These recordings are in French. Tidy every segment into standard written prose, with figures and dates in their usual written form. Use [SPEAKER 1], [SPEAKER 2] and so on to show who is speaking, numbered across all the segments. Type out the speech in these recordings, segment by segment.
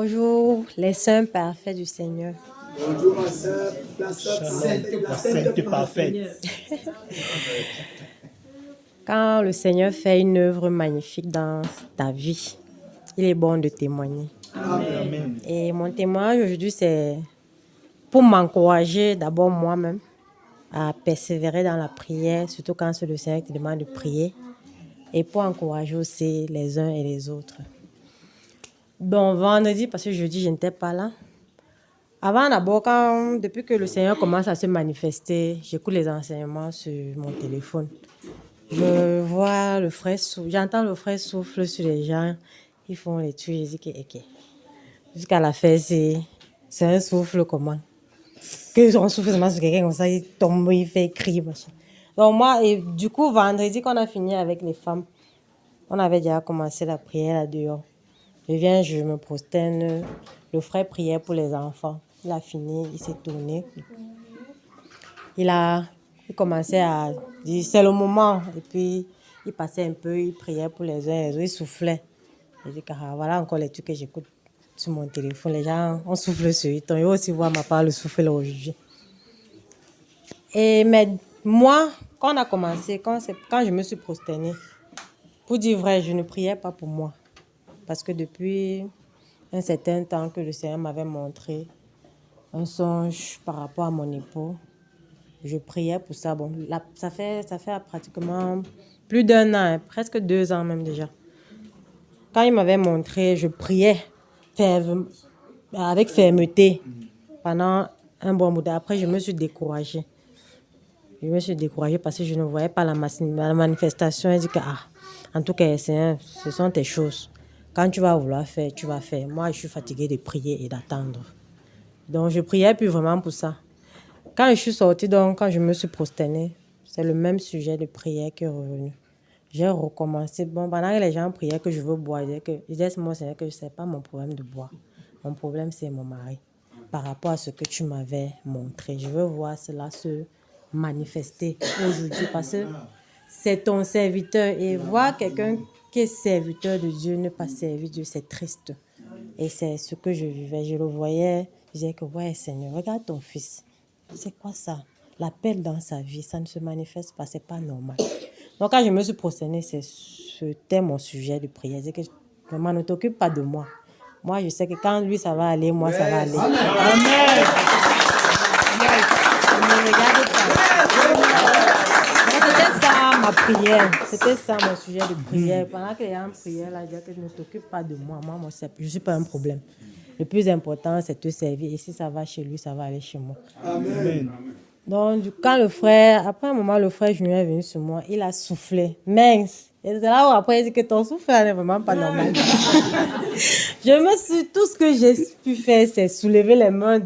[SPEAKER 1] Bonjour, les saints parfaits du Seigneur.
[SPEAKER 2] Bonjour ma soeur, la sainte parfaite.
[SPEAKER 1] Quand le Seigneur fait une œuvre magnifique dans ta vie, il est bon de témoigner.
[SPEAKER 2] Amen.
[SPEAKER 1] Et mon témoignage aujourd'hui, c'est pour m'encourager d'abord moi-même à persévérer dans la prière, surtout quand c'est le Seigneur qui demande de prier, et pour encourager aussi les uns et les autres. Bon, vendredi, parce que jeudi, je n'étais pas là. Avant, d'abord, depuis que le Seigneur commence à se manifester, j'écoute les enseignements sur mon téléphone. Je vois le frère souffle, j'entends le frère souffle sur les gens, ils font les trucs, je dis que, ok. Jusqu'à la fin, c'est un souffle comment? Que on souffle seulement sur quelqu'un comme ça, il tombe, il fait cri, machin. Donc moi, et du coup, vendredi, quand on a fini avec les femmes, on avait déjà commencé la prière là dehors. Je viens, je me prosterne, le frère priait pour les enfants. Il a fini, il s'est tourné. Il commençait à dire, c'est le moment. Et puis, il passait un peu, il priait pour les uns et les autres, il soufflait. Je dis, voilà encore les trucs que j'écoute sur mon téléphone. Les gens, on souffle sur eux. Ils vont aussi voir ma part le souffle aujourd'hui. Mais moi, quand on a commencé, quand je me suis prosternée, pour dire vrai, je ne priais pas pour moi. Parce que depuis un certain temps que le Seigneur m'avait montré un songe par rapport à mon époux, je priais pour ça. Bon, ça fait pratiquement plus d'1 an, presque 2 ans même déjà. Quand il m'avait montré, je priais avec fermeté pendant un bon bout. Après, je me suis découragée. Je me suis découragée parce que je ne voyais pas la manifestation. Je dis que, en tout cas, Seigneur, ce sont tes choses. Quand tu vas vouloir faire, tu vas faire. Moi, je suis fatiguée de prier et d'attendre. Donc, je priais plus vraiment pour ça. Quand je suis sortie, donc, quand je me suis prosternée, c'est le même sujet de prière qui est revenu. J'ai recommencé. Bon, pendant que les gens priaient que je veux boire, je disais mon Seigneur que ce n'est pas mon problème de boire. Mon problème, c'est mon mari. Par rapport à ce que tu m'avais montré, je veux voir cela se manifester aujourd'hui parce que c'est ton serviteur. Et voir quelqu'un qui est serviteur de Dieu ne pas servir Dieu, c'est triste. Et c'est ce que je vivais. Je le voyais. Je disais que, ouais, Seigneur, regarde ton fils. C'est quoi ça? L'appel dans sa vie, ça ne se manifeste pas, c'est pas normal. Donc, quand je me suis prosternée, c'était mon sujet de prière. Je dis que vraiment, ne t'occupe pas de moi. Moi, je sais que quand lui, ça va aller, moi, ça va aller. Amen. Ne regarde pas. C'était ça ma prière. C'était ça mon sujet de prière. Pendant que les gens priaient, là, je disais que ne t'occupe pas de moi. Moi, je ne suis pas un problème. Le plus important, c'est de te servir. Et si ça va chez lui, ça va aller chez moi.
[SPEAKER 2] Amen.
[SPEAKER 1] Donc, quand après un moment, le frère Junior est venu sur moi, il a soufflé. Mince. Et c'est là où après, il dit que ton souffle n'est vraiment pas normal. Tout ce que j'ai pu faire, c'est soulever les mains,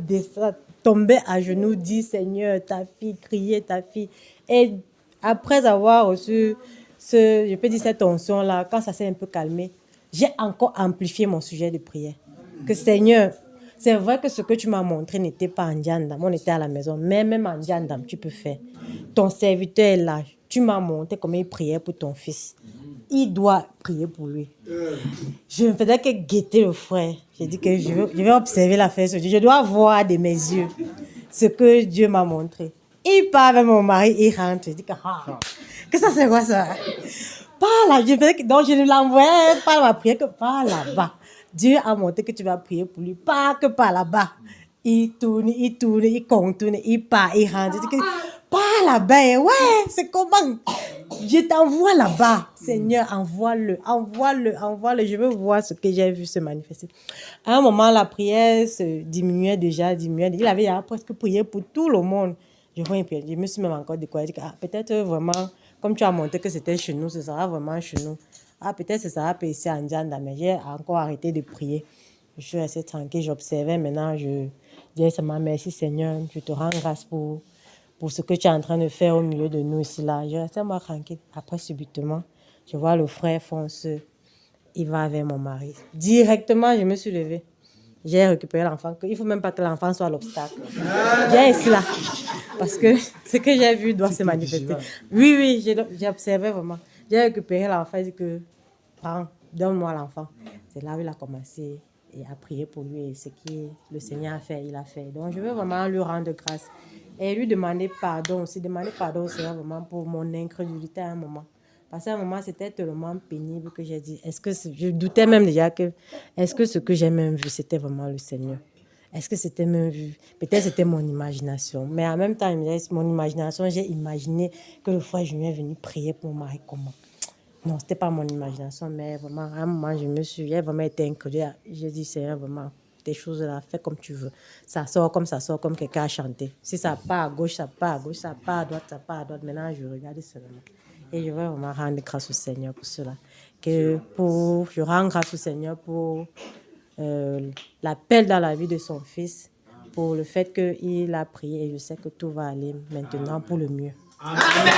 [SPEAKER 1] tomber à genoux, dire Seigneur, ta fille, crier ta fille. Et après avoir reçu je peux dire cette onction-là, quand ça s'est un peu calmé, j'ai encore amplifié mon sujet de prière. Que Seigneur, c'est vrai que ce que tu m'as montré n'était pas en Djandam, on était à la maison, mais même en Djandam, tu peux faire. Ton serviteur est là, tu m'as montré comment il priait pour ton fils. Il doit prier pour lui. Je ne faisais que guetter le frère. J'ai dit que je vais observer l'affaire. Je dois voir de mes yeux ce que Dieu m'a montré. Il part avec mon mari, il rentre. Je dis que ça c'est quoi ça? Pas là. Donc je ne l'envoyais pas ma prière que par là-bas. Dieu a montré que tu vas prier pour lui, pas que par là-bas. Il tourne, il contourne, il part, il rentre. Je dis que pas là-bas. Ouais, c'est comment? Je t'envoie là-bas. Seigneur, envoie-le. Je veux voir ce que j'ai vu se manifester. À un moment, la prière se diminuait déjà. Il avait presque prié pour tout le monde. Je me suis même encore découragée. Peut-être vraiment, comme tu as montré que c'était chez nous, ce sera vraiment chez nous. Peut-être ce sera pas ici en Djanda, mais j'ai encore arrêté de prier. Je suis restée tranquille, j'observais. Maintenant, je disais seulement merci Seigneur, je te rends grâce pour ce que tu es en train de faire au milieu de nous ici là. Je restais moi tranquille. Après, subitement, je vois le frère fonceux. Il va avec mon mari. Directement, je me suis levée. J'ai récupéré l'enfant. Il ne faut même pas que l'enfant soit l'obstacle. Viens ici là. Parce que ce que j'ai vu doit se manifester. Oui, j'ai observé vraiment. J'ai récupéré l'enfant. Il dit que, prends, donne-moi l'enfant. C'est là où il a commencé. et a prié pour lui. Et ce que le Seigneur a fait, il a fait. Donc, je veux vraiment lui rendre grâce. Et lui demander pardon aussi. Demander pardon au Seigneur vraiment pour mon incrédulité à un moment. Parce qu'à un moment, c'était tellement pénible que j'ai dit, je doutais même déjà que, est-ce que ce que j'ai même vu, c'était vraiment le Seigneur? Est-ce que c'était même vu? Peut-être c'était mon imagination. Mais en même temps, mon imagination, j'ai imaginé que le fois, je lui ai venu prier pour mon mari comment. Non, ce n'était pas mon imagination, mais vraiment, à un moment, j'ai vraiment été incrédule. J'ai dit, Seigneur, vraiment, tes choses là, fais comme tu veux. Ça sort comme quelqu'un a chanté. Si ça part à gauche, ça part à gauche, ça part à droite, ça part à droite. Maintenant, je regarde seulement. Et je veux vraiment rendre grâce au Seigneur pour cela. Je rends grâce au Seigneur pour l'appel dans la vie de son fils, pour le fait qu'il a prié et je sais que tout va aller maintenant pour le mieux. Amen.